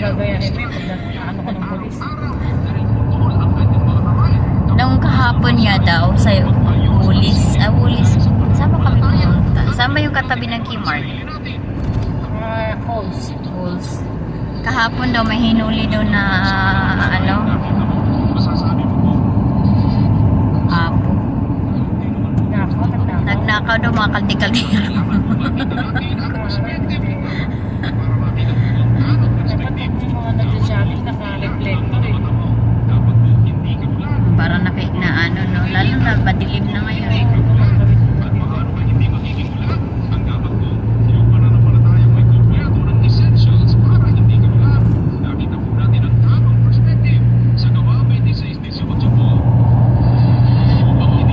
gagayahin mo yung pagdaan ko ng polis. Nung kahapon nga daw sa Woolies, sama kami pumunta. Sama yung katabi ng Kmart. Halls. Kahapon daw may hinuli daw na apo. Nagnakaw daw mga kaldi-kaldero. Parang no? Lalo na madilim na ngayon.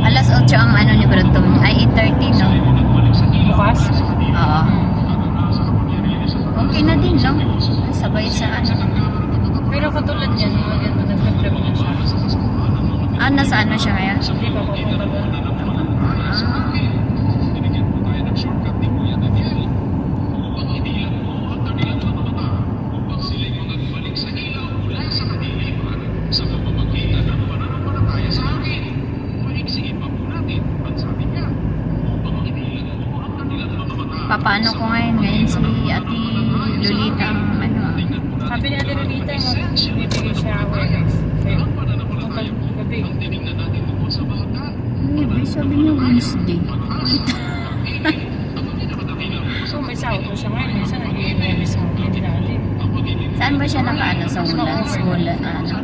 Alas 8 ang ni Brotong. Ay, 8:30, no? Bukas? Oo. Okay na din, no? Sabay sa Pero katulad yan, nag-prep na siya. Nasa siya ngayon? Hindi pa pupunta ba? Papaano ko ngayon si Ate Lolita Sabi ni Ate Lolita, bibigay siya awareness. Gabi. Sabi niya Wednesday. So may sahod mo siya ngayon. Minsan nag-i-email sa hindi natin. Saan ba siya sa Woodlands?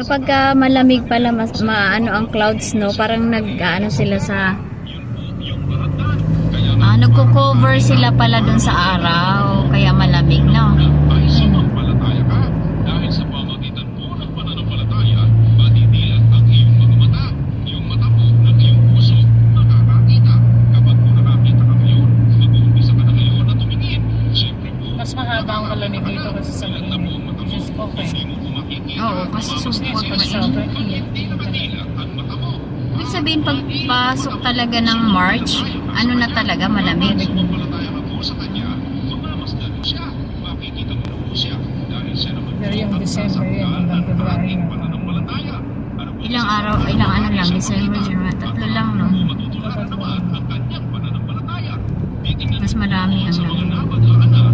Kapag malamig pala ang clouds, no, parang sila sa nagko-cover sila pala dun sa araw kaya malamig, no. Dahil sa pamagitan po ng pananampalataya, matitiyak ang iyong mga mata, iyong mata po ng iyong puso makakakita. Kapag po nakakita ka ngayon, mag-uumpisa ka na ngayon na tumingin. Siyempre po, mas mahaba ang kalamig dito kasi sa mga just okay. Oo, kasi support pa siya. nakatila ang mata mo. Ibig sabihin, pagpasok talaga ng March, na talaga, malamig. Sumampalataya ka po sa kanya, mamamasdan mo siya, makikita mo na po siya, dahil siya naman Pero yung December yan, hanggang February na. pananampalataya. Ilang araw, lang, December, January, 3 lang, no? Matutularan naman ang kanyang pananampalataya. Mas marami ang Sa mga laman. nabaglaan na